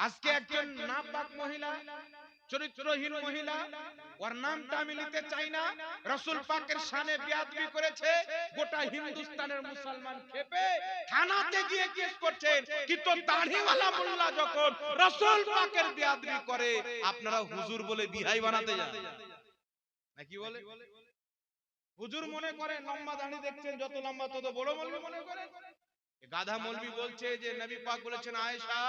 আজকে একজন নাপাক মহিলা, চরিত্রহীন মহিলা, ওর নামটা আমি নিতে চাই না, রাসূল পাকের শানে বেয়াদবি করেছে। গোটা হিন্দুস্তানের মুসলমান খেপে থানাতে গিয়ে কেস করছেন। কিন্তু দাড়িওয়ালা মোল্লা যখন রাসূল পাকের বেয়াদবি করে, আপনারা হুজুর বলে বিহাই বানাতে যান নাকি বলে? হুজুর মনে করে লম্বা দাড়ি দেখছেন, যত লম্বা তত বড় মৌলবি মনে করে। গাধা মৌলবি বলছে যে নবী পাক বলেছেন, আয়েশা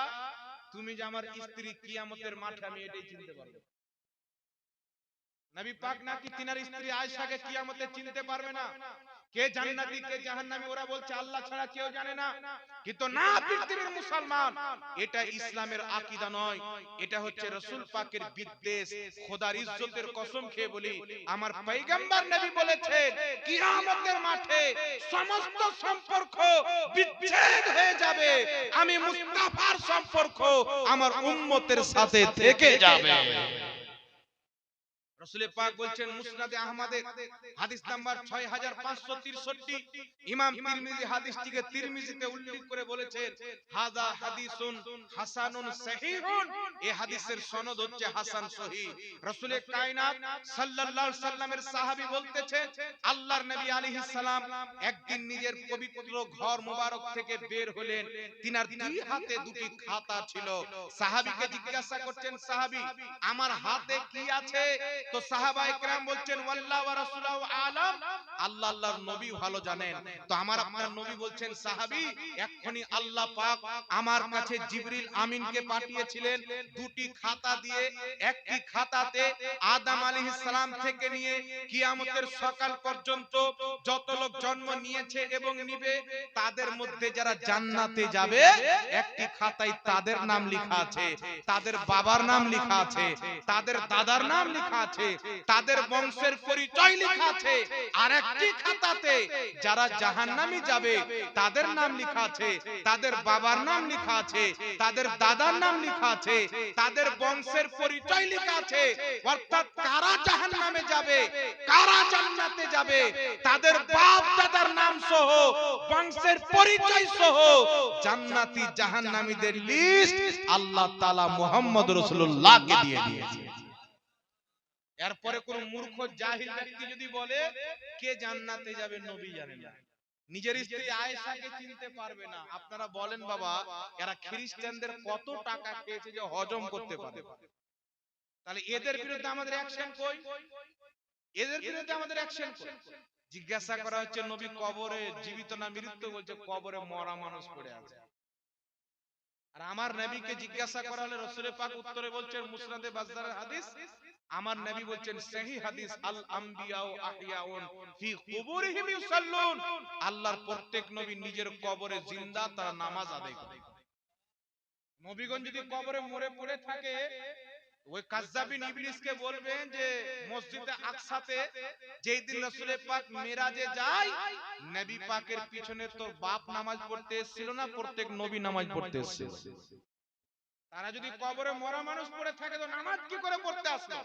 তুমি যে আমার স্ত্রী, কিয়ামতের মাঠে আমি এটাই চিনতে পারবো। নবী পাক নাকি তিনার স্ত্রী আয়েশাকে কিয়ামতে চিনতে পারবে না। কে জান্নাতি কে জাহান্নামী ওরা বলছে আল্লাহ ছাড়া কেউ জানে না। কিন্তু না, পৃথিবীর মুসলমান, এটা ইসলামের আকীদা নয়, এটা হচ্ছে রাসূল পাকের বিদ্বেষ। খোদার ইজ্জতের কসম খেয়ে বলি, আমার পয়গম্বর নবী বলেছেন কিয়ামতের মাঠে সমস্ত সম্পর্ক বিচ্ছেদ হয়ে যাবে, আমি মুস্তাফার সম্পর্ক আমার উম্মতের সাথে থেকে যাবে। রাসূল পাক বলছেন মুসনাদে আহমদের হাদিস নাম্বার 6563, ইমাম তিরমিজি হাদিসটিকে তিরমিজিতে উল্লেখ করে বলেছেন হাযা হাদিসুন হাসানুন সহিহুন, এই হাদিসের সনদ হচ্ছে হাসান সহিহ। রাসূল কায়নাত সাল্লাল্লাহু আলাইহি সাল্লামের সাহাবী বলতেছেন আল্লাহর নবী আলাইহিস সালাম একদিন নিজের পবিত্র ঘর মোবারক থেকে বের হলেন, তিনার দুই হাতে দুটি খাতা ছিল। সাহাবীকে জিজ্ঞাসা করছেন, সাহাবী আমার হাতে কি আছে? তো সাহাবায়ে কেরাম বলছেন ওয়াল্লাহু ওয়া রাসূলুহু আলাম, আল্লাহ আল্লাহর নবী ভালো জানেন। তো আমার আপনার নবী বলছেন, সাহাবী এক্ষুনি আল্লাহ পাক আমার কাছে জিবরিল আমিনকে পাঠিয়েছিলেন দুটি খাতা দিয়ে। একটি খাতাতে আদম আলাইহিস সালাম থেকে নিয়ে কিয়ামতের সকাল পর্যন্ত যত লোক জন্ম নিয়েছে এবং নিবে তাদের মধ্যে যারা জান্নাতে যাবে, একটি খাতায় তাদের নাম লেখা আছে, তাদের বাবার নাম লেখা আছে, তাদের দাদার নাম লেখা আছে, তাদের বংশের পরিচয় লেখা আছে। আর একটি খাতাতে যারা জাহান্নামে যাবে তাদের নাম লেখা আছে, তাদের বাবার নাম লেখা আছে, তাদের দাদার নাম লেখা আছে, তাদের বংশের পরিচয় লেখা আছে। অর্থাৎ কারা জাহান্নামে যাবে কারা জান্নাতে যাবে তাদের বাপ দাদার নাম সহ বংশের পরিচয় সহ জান্নাতি জাহান্নামীদের লিস্ট আল্লাহ তাআলা মুহাম্মদ রাসূলুল্লাহকে দিয়ে দিয়েছে। এরপরে কোন মূর্খ জাহিল ব্যক্তি যদি বলে কে জান্নাতে যাবে নবী জানে না, নিজের স্ত্রী আয়েশাকে চিনতে পারবে না, আপনারা বলেন বাবা এরা খ্রিস্টানদের কত টাকা খেয়েছে যে হজম করতে পারে? তাহলে এদের বিরুদ্ধে আমাদের অ্যাকশন কই? এদের বিরুদ্ধে আমাদের অ্যাকশন কই? জিজ্ঞাসা করা হচ্ছে নবী কবরে জীবিত না মৃত? বলছে কবরে মরা মানুষ পড়ে আছে। আর আমার নবীকে জিজ্ঞাসা করা হলে রাসূল পাক উত্তরে বলছেন মুসনাদে বাজ্জারের হাদিস, আমার নবী বলছেন সহিহ হাদিস, আল আমবিয়াউ আহইয়াউন ফি কুবুরিহিম ইউসাল্লুন, আল্লাহর প্রত্যেক নবী নিজের কবরে জিন্দা, তারা নামাজ আদায় করে। নবীগণ যদি কবরে মরে পড়ে থাকে, ওই কাজ্জাবিন ইবলিসকে বলবেন যে মসজিদে আকসাতে যেই দিন রাসূল পাক মিরাজে যায়, নবী পাকের পিছনে তোর বাপ নামাজ পড়তে এসেছিল না প্রত্যেক নবী নামাজ পড়তে এসেছিল? তারা যদি কবরে মরা মানুষ পড়ে থাকে তো নামাজ কি করে পড়তে আসলো?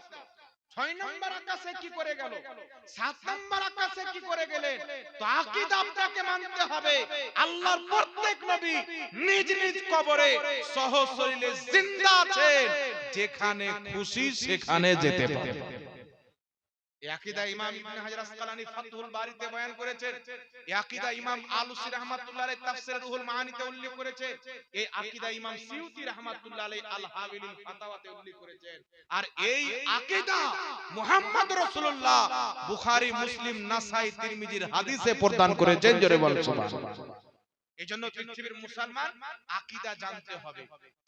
6 নম্বর আকাশে কি করে গেল? 7 নম্বর আকাশে কি করে গেলেন? তো আকীদা আপনাকে মানতে হবে আল্লাহর প্রত্যেক নবী নিজ নিজ কবরে সহশরীরে জিন্দা আছেন, যেখানে খুশি সেখানে যেতে পারে। এই আকীদা ইমাম ইবনে হাজার আসকালানী ফাতহুল বারীতে বয়ান করেছেন, এই আকীদা ইমাম আলুসী রাহমাতুল্লাহ আলাইহি তাফসীর রুহুল মাআনিতে উল্লেখ করেছেন, এই আকীদা ইমাম সিয়ুতী রাহমাতুল্লাহ আলাইহি আল হাওয়ালিল ফাতাওয়াতে উল্লেখ করেছেন। আর এই আকীদা মুহাম্মদ রাসূলুল্লাহ বুখারী মুসলিম নাসাই তিরমিজির হাদিসে প্রদান করেছেন। জোরে বলেন সুবহানাল্লাহ। এজন্য পৃথিবীর মুসলমান আকীদা জানতে হবে,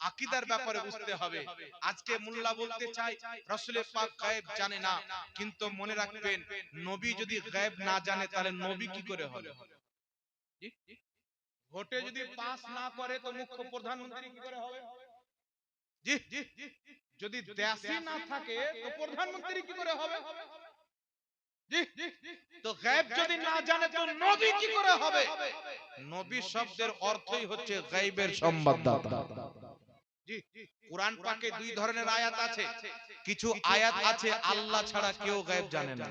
আকীদার ব্যাপারে বুঝতে হবে। আজকে মোল্লা বলতে চাই রাসূল পাক গায়েব জানে না, কিন্তু মনে রাখবেন নবী যদি গায়েব না জানে তাহলে নবী কি করে হবে? ভোটে যদি পাস না করে তো মুখ্য প্রধানমন্ত্রী কি করে হবে? জি, যদি দেশই না থাকে তো প্রধানমন্ত্রী কি করে হবে? জি, তো গায়েব যদি না জানে তো নবী কি করে হবে? নবী শব্দের অর্থই হচ্ছে গায়েবের সংবাদদাতা। জি, কুরআন পাকে দুই ধরনের আয়াত আছে, কিছু আয়াত আছে আল্লাহ ছাড়া কেউ গায়েব জানে না,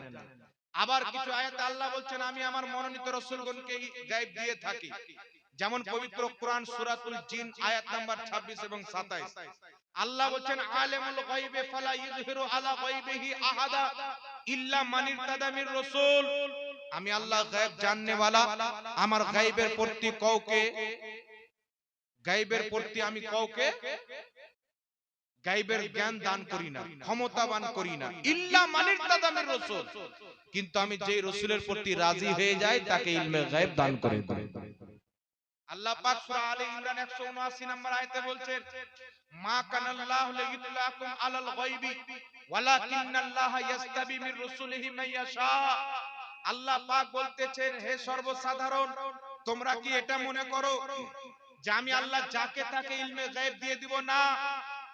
আবার কিছু আয়াতে আল্লাহ বলছেন আমি আমার মনোনীত রাসূলগণকে গায়েব দিয়ে থাকি। যেমন পবিত্র কুরআন সূরাতুল জিন আয়াত নাম্বার 26 এবং 27, আল্লাহ বলেন আলিমুল গায়বি ফালা ইযহিরু আলা গায়বিহি আহাদা ইল্লা মান ইরতাদা মির রাসূল। আমি আল্লাহ গায়ব জাননে वाला, আমার গায়বের প্রতি কাউকে, গায়বের প্রতি আমি কাউকে গায়বের জ্ঞান দান করি না, ক্ষমতাবান করি না, ইল্লা মান ইরতাদা মির রাসূল, কিন্তু আমি যেই রাসূলের প্রতি রাজি হয়ে যাই তাকে ইলমে গায়ব দান করে দিই। আল্লাহ পাক সূরা আলে ইমরান 179 নম্বর আয়াতে বলছেন মা কানাল্লাহু লিইতলাকুম আলাল গায়বি ওয়ালাকিন্নাল্লাহা ইয়াসতাবি মির রাসূলিহি মান ইয়াশা। আল্লাহ পাক বলতেছেন হে সর্বসাধারণ, তোমরা কি এটা মনে করো যে আমি আল্লাহ যাকে তাকে ইলমে গায়ব দিয়ে দিব? না,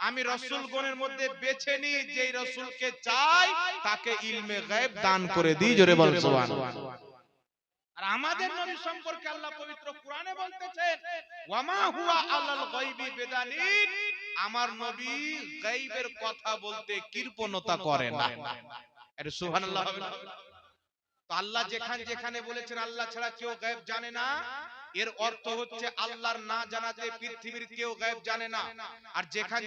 আমি রাসূলগণের মধ্যে বেছে নিই, যেই রাসূলকে চাই তাকে ইলমে গায়ব দান করে দিই। জোরে বল সুবহানাল্লাহ। আর আমাদের নবী সম্পর্কে আল্লাহ পবিত্র কোরআনে বলতেছেন ওয়ামা হুয়া আলাল গায়বি বিদানিন, আমার নবী গায়বের কথা বলতে কৃপণতা করে না। আরে সুবহানাল্লাহ। তো আল্লাহ যেখানে বলেছেন আল্লাহ ছাড়া কেউ গায়ব জানে না, এর অর্থ হচ্ছে আল্লাহর না জানাতে পৃথিবীর কেউ গায়ব জানে না। আর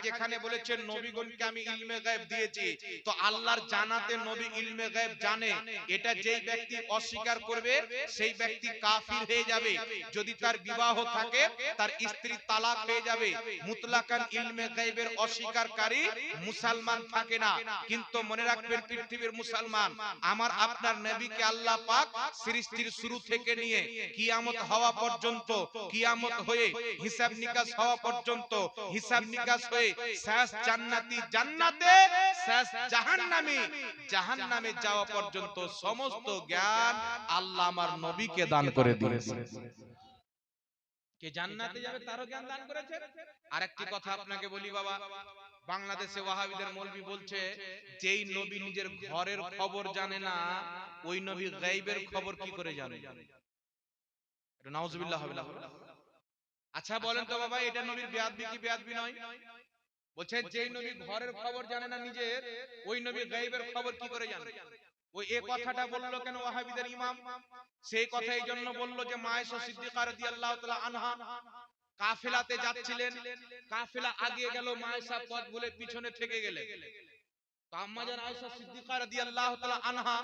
যেখানে বলেছেন নবীগণকে আমি ইলমে গায়ব দিয়েছি, তো আল্লাহর জানাতে নবী ইলমে গায়ব জানে, এটা যেই ব্যক্তি অস্বীকার করবে সেই ব্যক্তি কাফির হয়ে যাবে। যদি তার বিবাহ থাকে তার স্ত্রী তালাক হয়ে যাবে। মুতলাকান ইলমে গায়বের অস্বীকারকারী মুসলমান থাকে না। কিন্তু মনে রাখবেন পৃথিবীর মুসলমান, আমার আপনার নবীকে আল্লাহ পাক সৃষ্টির শুরু থেকে নিয়ে কিয়ামত হওয়া পর্যন্ত, কিয়ামত হয়ে হিসাব নিকাশ হওয়া পর্যন্ত, হিসাব নিকাশ হয়ে শেষ জান্নাতি জান্নাতে, শেষ জাহান্নামী জাহান্নামে যাওয়া পর্যন্ত সমস্ত জ্ঞান আল্লাহ আমার নবীকে দান করে দিয়েছেন। কে জান্নাতে যাবে তারও জ্ঞান দান করেছেন। আরেকটি কথা আপনাকে বলি বাবা, বাংলাদেশে ওয়াহাবিদের মৌলবি বলছে যেই নবী নিজের ঘরের খবর জানে না, ওই নবী গায়বের খবর কি করে জানে? এটা নাউজুবিল্লাহ হবে না। আচ্ছা বলেন তো বাবা, এটা নবীর বেয়াদবি কি বেয়াদবি নয়? বলছে যেই নবী ঘরের খবর জানে না নিজের, ওই নবী গায়বের খবর কি করে জানে? ওই এই কথাটা বললো কেন ওয়াহাবিদের ইমাম? সেই কথা এই জন্য বললো যে মা আয়েশা সিদ্দিকা রাদিয়াল্লাহু তাআলা আনহা কাফেলাতে যাচ্ছিলেন, কাফেলা আগিয়ে গেল, মা আয়েশা পথ ভুলে পিছনে থেকে গেলেন। তো আম্মা জান আয়েশা সিদ্দিকা রাদিয়াল্লাহু তাআলা আনহা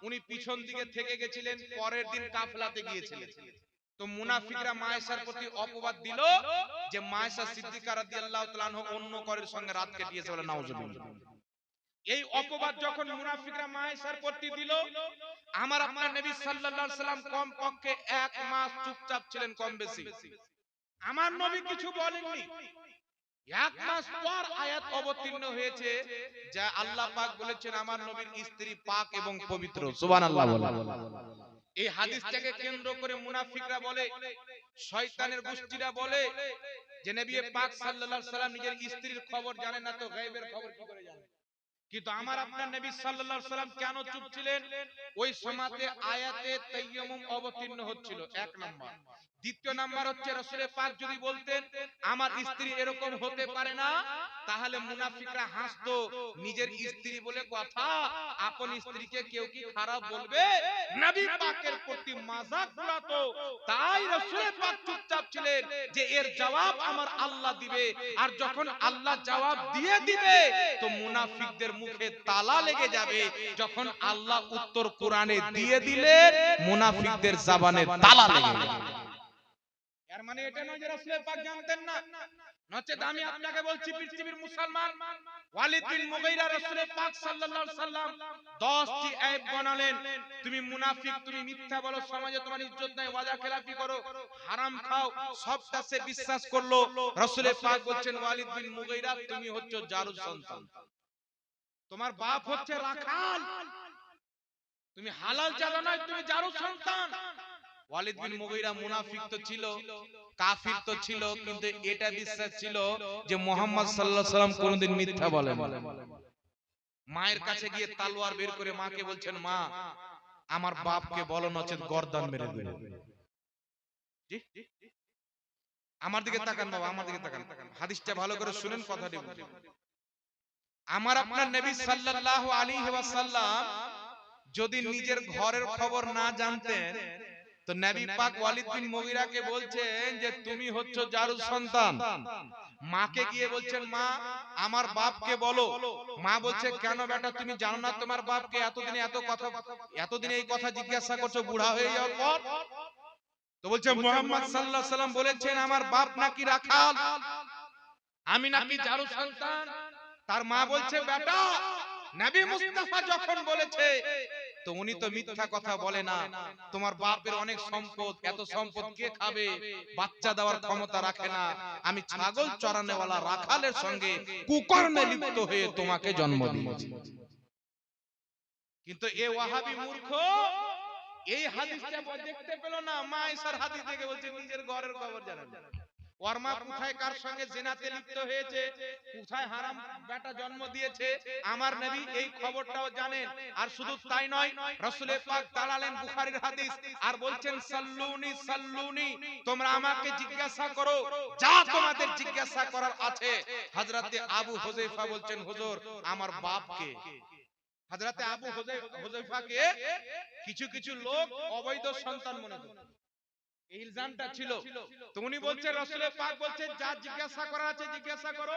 উনি পিছন দিকে থেকে গেছিলেন, পরের দিন কাফেলাতে গিয়েছিলেন। তো মুনাফিকরা মা আয়েশার প্রতি অপবাদ দিল যে মা আয়েশা সিদ্দিকা রাদিয়াল্লাহু তাআলা আনহা অন্য করের সঙ্গে রাত কাটিয়েছে, বলে নাউজুবিল্লাহ। এই অপবাদ যখন মুনাফিকরা মা আয়েশার প্রতি দিল, আমার আপনার নবী সাল্লাল্লাহু আলাইহি সাল্লাম কম পক্ষে 1 মাস চুপচাপ ছিলেন, কম বেশি। আমার নবী কিছু বলেননি। 1 মাস পর আয়াত অবতীর্ণ হয়েছে যা আল্লাহ পাক বলেছেন আমার নবীর স্ত্রী পাক এবং পবিত্র। সুবহানাল্লাহ বলে। এই হাদিসটাকে কেন্দ্র করে মুনাফিকরা বলে, শয়তানের গোষ্ঠীরা বলে যে নবী পাক সাল্লাল্লাহু আলাইহি সাল্লাম নিজের স্ত্রীর খবর জানেন না, তো গায়বের খবর কি করে জানেন? কিন্তু আমার আপনার নবী সাল্লাল্লাহু আলাইহি সাল্লাম কেন চুপ ছিলেন? ওই সময়তে আয়াতে তায়াম্মুম অবতীর্ণ হচ্ছিল, এক নাম্বার। দ্বিতীয় নাম্বার হচ্ছে রাসূল পাক যদি বলতেন আমার স্ত্রী এরকম হতে পারে না, তাহলে মুনাফিকরা হাসতো, নিজের স্ত্রী বলে কথা, আপন স্ত্রীকে কেউ কি খারাপ বলবে? নবী পাকের প্রতি মাযাক উড়াতো। তাই রাসূল পাক চুপচাপ ছিলেন যে এর জবাব আমার আল্লাহ দিবে। আর যখন আল্লাহ জবাব দিয়ে দিবে তো মুনাফিকদের মুখে তালা লেগে যাবে। যখন আল্লাহ উত্তর কোরআনে দিয়ে দিলেন, মুনাফিকদের জবানে তালা লেগে যাবে। এর মানে এটা নয় যে রাসূল পাক জানতেন না। নচেত আমি আপনাকে বলছি পৃথিবীর মুসলমান, ওয়ালিদ বিন মুগীরা রাসূল পাক সাল্লাল্লাহু আলাইহি সাল্লাম 10টি আয়াত বানালেন, তুমি মুনাফিক, তুমি মিথ্যা বলো, সমাজে তোমার ইজ্জত নাই, ওয়াদা খেলাফি করো, হারাম খাও, সবটা সে বিশ্বাস করলো। রাসূল পাক বলছেন ওয়ালিদ বিন মুগীরা তুমি হচ্ছ জারুর সন্তান, তোমার বাপ হচ্ছে রাখাল, তুমি হালাল জাদা নয়, তুমি জারুর সন্তান। ওয়ালিদ বিন মুগীরা মুনাফিক তো ছিল, কাফির তো ছিল, কিন্তু এটা বিশ্বাস ছিল যে মুহাম্মদ সাল্লাল্লাহু আলাইহি সাল্লাম কোনদিন মিথ্যা বলেন। মায়ের কাছে গিয়ে তলোয়ার বের করে মাকে বলছেন মা আমার বাপকে বলো নচেত গর্দান মেরে দেব। জি আমার দিকে তাকান বাবা, আমার দিকে তাকান, হাদিসটা ভালো করে শুনেন, কথাটি বুঝুন। আমার আপনার নবী সাল্লাল্লাহু আলাইহি ওয়াসাল্লাম যদি নিজের ঘরের খবর না জানতেন, তো নবী পাক ওয়ালিদ বিন মুগীরাকে বলছেন যে তুমি হচ্ছ জারুর সন্তান, মাকে গিয়ে বলছেন, মা আমার বাপকে বলো। মা বলছে, কেন বেটা তুমি জানো না তোমার বাপকে? এতদিনে এই কথা জিজ্ঞাসা করছো বুড়া হয়ে যাওয়ার পর? তো বলছে, মুহাম্মদ সাল্লাল্লাহু আলাইহি সাল্লাম বলেছেন আমার বাপ নাকি রাখাল, আমি নাকি জারু সন্তান। তার মা বলছে, বেটা নবী মুস্তাফা যখন বলেছে তো উনি তো মিথ্যা কথা বলে না। তোমার বাপের অনেক সম্পদ, এত সম্পদ কে খাবে? বাচ্চা দেওয়ার ক্ষমতা রাখে না। আমি ছাগল চরানোওয়ালা রাখালের সঙ্গে কুকর্মে লিপ্ত হয়ে তোমাকে জন্ম দিয়েছি। কিন্তু এ ওয়াহাবি মূর্খ এই হাদিসটা দেখতে পেল না। মা আয়েশার হাদিস থেকে বলছে নিজের ঘরের খবর জানে না। ওর মা কোথায় কার সঙ্গে জিনাতে লিপ্ত হয়েছে, কোথায় হারাম বেটা জন্ম দিয়েছে, আমার নবী এই খবরটাও জানেন। আর শুধু তাই নয়, রাসূলে পাক দাঁড়ালেন, বুখারীর হাদিস, আর বলছেন সাল্লুনি সাল্লুনি, তোমরা আমাকে জিজ্ঞাসা করো যা তোমাদের জিজ্ঞাসা করার আছে। হযরতে আবু হুযায়ফা বলছেন, হুজুর আমার বাপকে। হযরতে আবু হুযায়ফাকে কিছু কিছু লোক অবৈধ সন্তান মনে করে, এই ইলজামটা ছিল। তো উনি বলছেন, রাসূল পাক বলছেন যা জিজ্ঞাসা করা আছে জিজ্ঞাসা করো।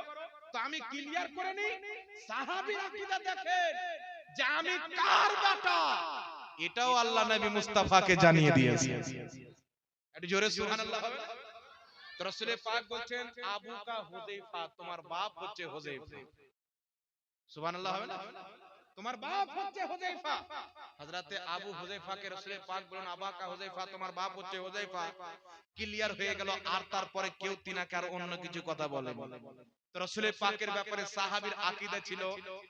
তো আমি ক্লিয়ার করে নি, সাহাবীর আকীদা দেখেন যে আমি কার বেটা, এটাও আল্লাহ নবী মুস্তাফাকে জানিয়ে দিয়েছে। একটু জোরে সুবহানাল্লাহ হবে না? তো রাসূল পাক বলছেন আবু কা হুযায়ফা, তোমার বাপ হচ্ছে হুযায়ফা। সুবহানাল্লাহ হবে না? তোমার বাপ হচ্ছে হুযায়ফা। হযরতে আবু হুযায়ফাকে রাসূল পাক বলেন, আবা কা হুযায়ফা, তোমার বাপ হচ্ছে হুযায়ফা। ক্লিয়ার হয়ে গেল। আর তারপরে কেউ তিনাকে আর অন্য কিছু কথা বলে। তো রাসূল পাকের ব্যাপারে সাহাবীর আকীদা ছিল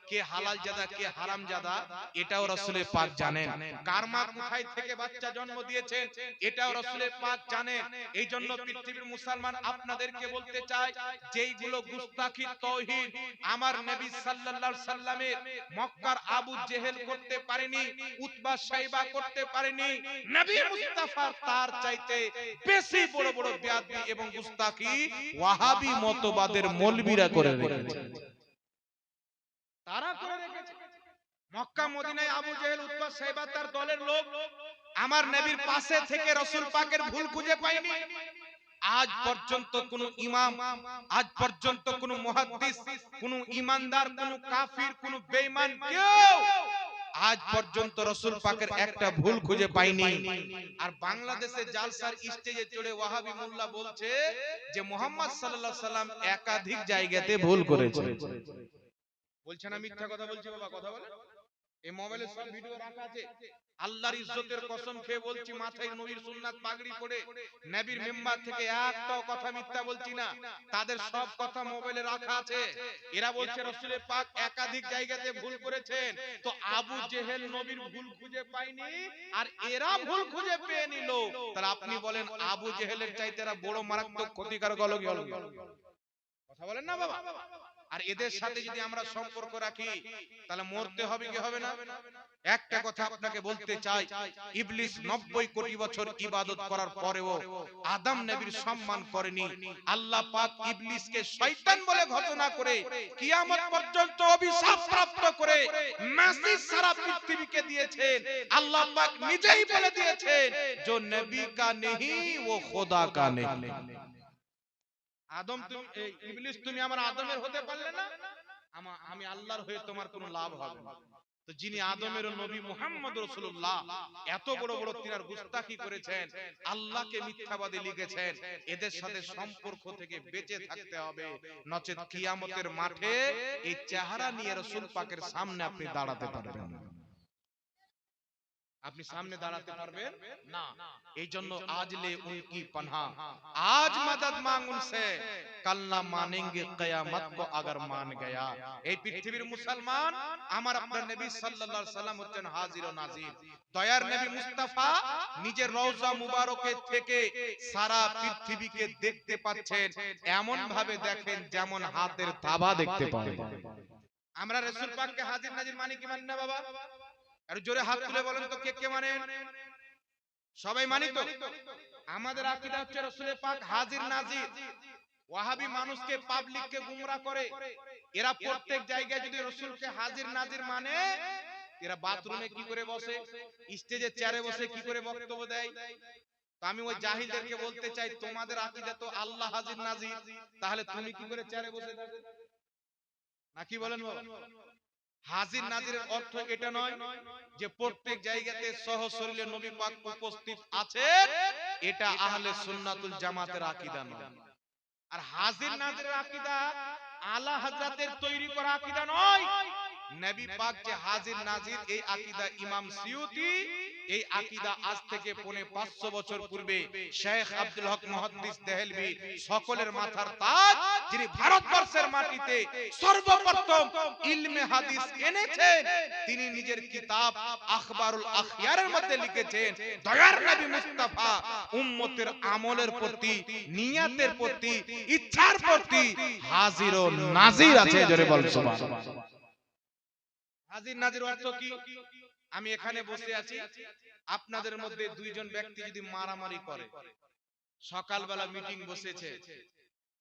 কে হালাল জাদা কে হারাম জাদা, এটাও রাসূল পাক জানেন। কার মা কোথায় থেকে বাচ্চা জন্ম দিয়েছেন এটাও রাসূল পাক জানেন। এইজন্য পৃথিবীর মুসলমান আপনাদেরকে বলতে চাই, যেইগুলো গুস্তাখি তাওহীদ আমার নবী সাল্লাল্লাহু আলাইহি সাল্লামের মক্কার আবু জেহেল করতে পারেনি, উতবা শাইবা করতে পারেনি, নবী মুস্তাফার তার চাইতে বেশি বড় বড় বেয়াদবি এবং গুস্তাখি ওয়াহাবি মতবাদের মৌলবীরা করে রেখেছে। তারা করে রেখেছে। মক্কা মদিনায় আবু জেহেল উতবা শাইবা তার দলের লোক আমার নবীর পাশে থেকে রাসূল পাকের ভুল খুঁজে পায়নি। আজ পর্যন্ত কোন ইমাম, আজ পর্যন্ত কোন মুহাদ্দিস, কোন ইমানদার, কোন কাফির, কোন বেঈমান কেউ আজ পর্যন্ত রাসূল পাকের একটা ভুল খুঁজে পায়নি। আর বাংলাদেশে জালসার স্টেজে চড়ে ওয়াহাবি মোল্লা বলছে যে মুহাম্মদ সাল্লাল্লাহু আলাইহি সাল্লাম একাধিক জায়গাতে ভুল করেছে। বলছে না মিথ্যা কথা বলছি বাবা, কথা বলেন। এই মোবাইলে সব ভিডিও রাখা আছে। আল্লাহর ইজ্জতের কসম খেয়ে বলছি, মাথায় নবীর সুন্নাত পাগড়ি পরে নবীর মিম্বার থেকে একটাও কথা মিথ্যা বলছি না। তাদের সব কথা মোবাইলে রাখা আছে। এরা বলছে রাসূল পাক একাধিক জায়গাতে ভুল করেছেন। তো আবু জেহেল নবীর ভুল খুঁজে পায়নি আর এরা ভুল খুঁজে পেয়ে নিল। তাহলে আপনি বলেন আবু জেহেলের চাইতে এরা বড় মারাত্মক ক্ষতিকারক হলো কি হলো? কথা বলেন না বাবা। আর এদের সাথে যদি আমরা সম্পর্ক রাখি তাহলে মরতে হবে কি হবে না? একটা কথা আপনাকে বলতে চাই, ইবলিস 90 কোটি বছর ইবাদত করার পরেও আদম নবীর সম্মান করেনি। আল্লাহ পাক ইবলিসকে শয়তান বলে ঘোষণা করে কিয়ামত পর্যন্ত অভিশাপ প্রাপ্ত করে মেসেজ সারা পৃথিবীকে দিয়েছেন। আল্লাহ পাক নিজেই বলে দিয়েছেন जो नबी का नहीं वो खुदा का नहीं। আদম তুমি ইবলিস তুমি আমার আদমের হতে পারলে না, আমি আল্লাহর হয়ে তোমার কোনো লাভ হবে না। তো যিনি আদমের নবী মুহাম্মদ রাসূলুল্লাহ এত বড় বড় তিনার গুস্তাখি করেছেন, আল্লাহকে মিথ্যাবাদী লিখেছেন, এদের সাথে সম্পর্ক থেকে বেঁচে থাকতে হবে, নচেত কিয়ামতের মাঠে এই চেহারা নিয়ে রাসূল পাকের সামনে আপনি দাঁড়াতে পারবেন না। আপনি সামনে দাঁড়াতে পারবেন না। এই জন্য আজ লে উনকি পানাহ, আজ মদদ মাंग उनसे, कल ना मानेंगे कियामत को अगर मान गया। এই পৃথিবীর মুসলমান আমার আপনার নবী সাল্লাল্লাহু আলাইহি সাল্লাম হচ্ছেন হাজির ও নাজির। দয়ার নবী মুস্তাফা নিজের রওজা মুবারকে থেকে সারা পৃথিবীকে দেখতে পাচ্ছেন, এমন ভাবে দেখেন যেমন হাতের তাবা দেখতে পায়। আমরা রাসূল পাককে হাজির নাজির মানি কি মানি না বাবা? আর জোরে হাত তুলে বলেন তো কে কে মানেন? সবাই মানি তো? আমাদের আকীদা হচ্ছে রাসূল পাক হাজির নাজির। ওয়াহাবি মানুষকে পাবলিককে গুমরা করে। এরা প্রত্যেক জায়গায় যদি রাসূলকে হাজির নাজির মানে, এরা বাথরুমে কি করে বসে, স্টেজে চেয়ারে বসে কি করে বক্তব্য দেয়, তো আমি ওই জাহিলদেরকে বলতে চাই, তোমাদের আকীদা তো আল্লাহ হাজির নাজির, তাহলে তুমি কি করে চেয়ারে বসে থাকো? নাকি বলেন বাবা? হাজির নাজিরের অর্থ এটা নয় যে প্রত্যেক জায়গাতে সহশরীরে নবী পাক উপস্থিত আছেন, এটা আহলে সুন্নাতুল জামাতের আকীদা নয়। আর হাজির নাজিরের আকীদা আলা হযরতের তৈরি করা আকীদা নয়। নবী পাক যে হাজির নাজির, এই আকীদা ইমাম সিয়ুতি, এই আকীদা আজ থেকে ৫৫০ বছর পূর্বে শেখ আব্দুল হক মুহাদ্দিস দেহলভী, সকলের মাথার তাজ, যিনি ভারতবর্ষের মাটিতে সর্বপ্রথম ইলমে হাদিস এনেছেন, তিনি নিজের কিতাব আখবারুল আখয়ারের মধ্যে লিখেছেন, দয়ার নবী মুস্তাফা উম্মতের আমলের প্রতি, নিয়াতের প্রতি, ইচ্ছার প্রতি হাজির ও নাজির আছে। জোরে বল সুবহানাল্লাহ। হাজির নাজির অর্থ কি? আমি এখানে বসে আছি, আপনাদের মধ্যে দুইজন ব্যক্তি যদি মারামারি করে, সকালবেলা মিটিং বসেছে,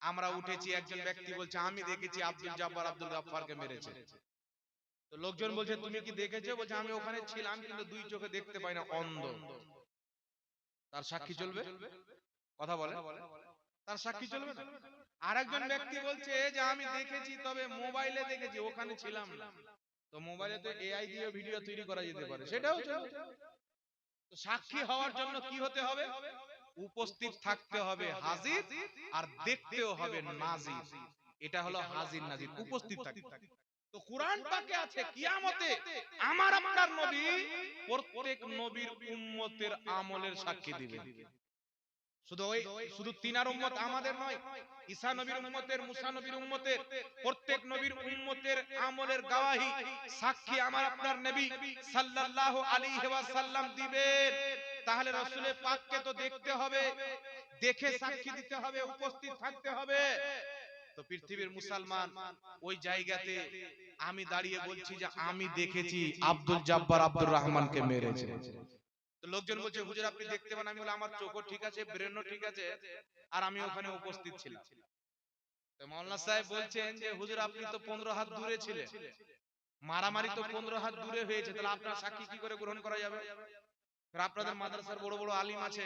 আমরা উঠেছি, একজন ব্যক্তি বলছে আমি দেখেছি আব্দুল জব্বার আব্দুল গাফফারকে মেরেছে। তো লোকজন বলছে তুমি কি দেখেছো? বলছে আমি ওখানে ছিলাম কিন্তু দুই চোখে দেখতে পাই না, অন্ধ। তার সাক্ষী চলবে? কথা বলে, তার সাক্ষী চলবে না? আরেকজন ব্যক্তি বলছে যে আমি দেখেছি, তবে মোবাইলে দেখেছি, ওখানে ছিলাম না। তো মোবাইলে তো এআই দিয়ে ভিডিও তৈরি করা যেতে পারে, সেটাও চলবে। তো সাক্ষী হওয়ার জন্য কি হতে হবে? উপস্থিত থাকতে হবে হাজির, আর দেখতেও হবে নাজির। এটা হলো হাজির নাজির, উপস্থিত থাকতে। তো কোরআন পাকে আছে কিয়ামতে আমার আপনার নবী প্রত্যেক নবীর উম্মতের আমলের সাক্ষী দিবেন। শুধু তিনার উম্মত আমাদের নয়, ঈসা নবীর উম্মতের, মুসা নবীর উম্মতের, প্রত্যেক নবীর উম্মতের আমলের গওয়াহি, সাক্ষী আমার আপনার নবী সাল্লাল্লাহু আলাইহি ওয়াসাল্লাম দিবেন। তাহলে রাসূলে পাককে তো দেখতে হবে, দেখে সাক্ষী দিতে হবে, উপস্থিত থাকতে হবে। তো পৃথিবীর মুসলমান ওই জায়গাতে আমি দাঁড়িয়ে বলছি যে আমি দেখেছি আব্দুল জব্বার আব্দুর রহমানকে মেরেছে। তো লোকজন বলছে হুজুর আপনি দেখতে পান? আমি বললাম আমার চোখও ঠিক আছে, ব্রেনও ঠিক আছে, আর আমি ওখানে উপস্থিত ছিলাম। তো মাওলানা সাহেব বলছেন যে হুজুর আপনি তো 15 হাত দূরে ছিলেন, মারামারি তো 15 হাত দূরে হয়েছে, তাহলে আপনার সাক্ষী কি করে গ্রহণ করা যাবে? আপনাদের মাদ্রাসার বড় বড় আলিম আছে,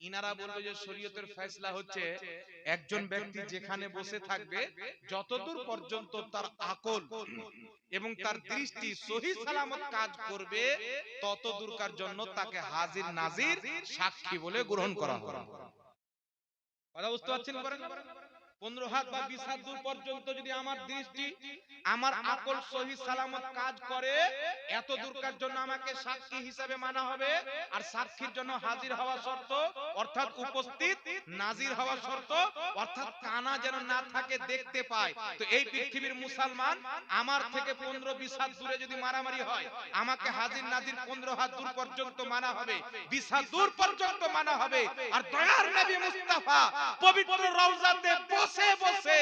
ইনারা বলবে যে শরীয়তের ফয়সালা হচ্ছে একজন ব্যক্তি যেখানে বসে থাকবে, যতদূর পর্যন্ত তার আকল এবং তার দৃষ্টি সহি সালামত কাজ করবে, ততদূরকার জন্য তাকে হাজির নাজির সাক্ষী বলে গ্রহণ করা হবে। কথা বুঝতে পারছেন? 15 হাত বা 20 হাত দূর পর্যন্ত যদি আমার দৃষ্টি, আমার আকল সহি সালামত কাজ করে, এত দূরকার জন্য আমাকে সাক্ষী হিসেবে মানা হবে। আর সাক্ষীর জন্য হাজির হওয়া শর্ত, অর্থাৎ উপস্থিত, নাজির হওয়া শর্ত, অর্থাৎ কানা যেন না থাকে, দেখতে পায়। তো এই পৃথিবীর মুসলমান আমার থেকে 15-20 হাত দূরে যদি মারামারি হয়, আমাকে হাজির নাজির 15 হাত দূর পর্যন্ত মানা হবে, 20 হাত দূর পর্যন্ত মানা হবে। আর দয়ার নবী মুস্তাফা পবিত্র রওজাতে বসে বসে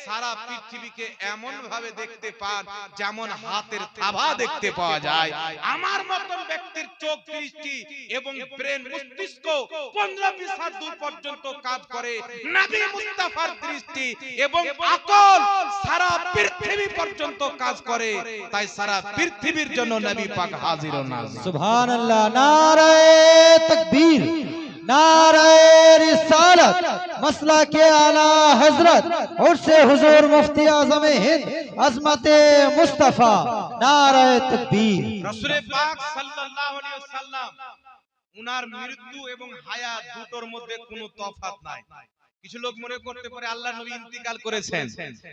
সারা পৃথিবীকে এমন ভাবে দেখতে পান যেমন হাতের থাবা দেখতে পাওয়া যায়। আমার মতন ব্যক্তির চোখ, দৃষ্টি এবং ব্রেন, মস্তিষ্ক 15-20 হাত দূর পর্যন্ত কাজ করে। নবী মুস্তাফার দৃষ্টি এবং আকল সারা পৃথিবী পর্যন্ত কাজ করে। তাই সারা পৃথিবীর জন্য নবী পাক হাজির ও নাজির। সুবহানাল্লাহ। নারে তাকবীর, नारे रिसालत, मसला के आला हजरत और से हुजूर मुफ्ती आजम हिंद अजमत मुस्तफा, नारे तकबीर। रसूल पाक সাল্লাল্লাহু আলাইহি ওয়াসাল্লাম উনার মৃত্যু এবং হায়াত দুটোর মধ্যে কোনো তফাৎ নাই। কিছু লোক মনে করতে পারে আল্লাহ নবী ইন্তিকাল করেছেন,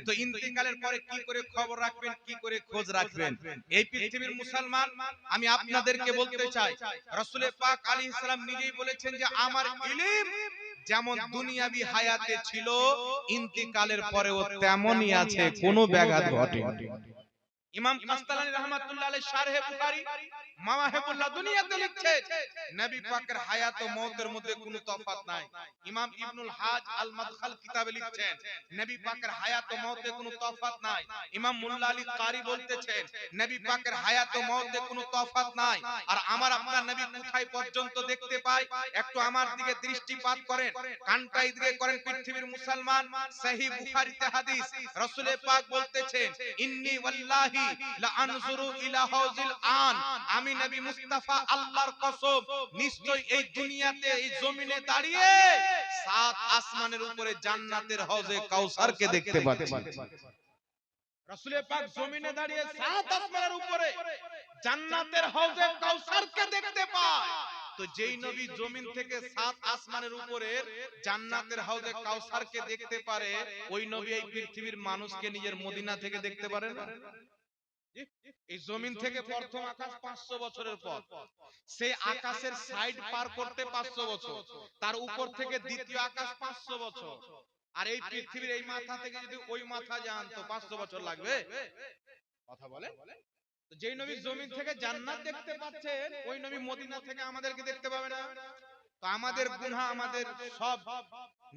তো ইন্তিকালের পরে কি করে খবর রাখবেন, কি করে খোঁজ রাখবেন? এই পৃথিবীর মুসলমান, আমি আপনাদেরকে বলতে চাই, রাসূল পাক আলাইহিস সালাম নিজেই বলেছেন যে আমার ইলম যেমন দুনিয়াবি হায়াতে ছিল, ইন্তিকালের পরেও তেমনই আছে, কোনো ব্যাঘাত ঘটেনি। ইমাম কাস্তালানী রাহমাতুল্লাহ আলাইহি শারহে বুখারী মাওয়াহিবুল্লাহ দুনিয়াতে লিখছেন নবী পাকের হায়াত ও মওতের মধ্যে কোনো তফাৎ নাই। ইমাম ইবনুল হাজ আল মাদখাল কিতাবে লিখছেন নবী পাকের হায়াত ও মওতে কোনো তফাৎ নাই। ইমাম মুল্লা আলী কারি বলতেছেন নবী পাকের হায়াত ও মওতে কোনো তফাৎ নাই। আর আমার আপনার নবী কোথায় পর্যন্ত দেখতে পায়? একটু আমার দিকে দৃষ্টিপাত করেন, কানটা এদিকে করেন। পৃথিবীর মুসলমান, সহিহ বুখারীতে হাদিস, রাসূল পাক বলতেছেন ইন্নী ওয়াল্লাহি লা আনজুরু ইলা হাউজিল আন, আমি আমি নবী মুস্তাফা আল্লাহর কসম নিশ্চয় এই দুনিয়াতে এই জমিনে দাঁড়িয়ে সাত আসমানের উপরে জান্নাতের হাউজে কাউসারকে দেখতে পাচ্ছি। রাসূল পাক জমিনে দাঁড়িয়ে সাত আসমানের উপরে জান্নাতের হাউজে কাউসারকে দেখতে পায়। তো যেই নবী জমিন থেকে সাত আসমানের উপরে জান্নাতের হাউজে কাউসারকে দেখতে পারে, ওই নবী এই পৃথিবীর মানুষকে নিজের মদিনা থেকে দেখতে পারে না? এই জমিন থেকে প্রথম আকাশ 500 বছরের পর, সেই আকাশের সাইড পার করতে 500 বছর, তার উপর থেকে দ্বিতীয় আকাশ 500 বছর, আর এই পৃথিবীর এই মাথা থেকে যদি ওই মাথা যান তো 500 বছর লাগবে। কথা বলে তো যেই নবী জমিন থেকে জান্নাত দেখতে পাচ্ছেন, ওই নবী মদিনা থেকে আমাদেরকে দেখতে পাবে না? তো আমাদের গুনাহ, আমাদের সব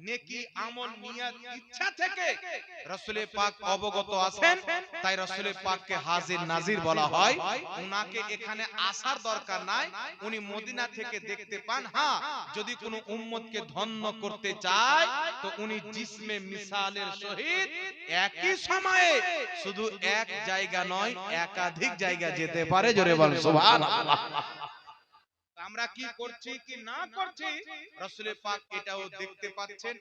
নেকি আমল নিয়ত ইচ্ছা থেকে রাসূল পাক অবগত আছেন, তাই রাসূল পাককে হাজির নাজির বলা হয়। উনাকে এখানে আসার দরকার নাই, উনি মদিনা থেকে দেখতে পান। হ্যাঁ, যদি কোনো উম্মতকে ধন্য করতে চায় তো উনি জিসমে মিসালের সহিত একই সময়ে শুধু এক জায়গা নয় একাধিক জায়গা যেতে পারে। জোরে বল সুবহানাল্লাহ। আমরা কি করছি কি না করছি রাসূল পাক এটাও দেখতে পাচ্ছেন,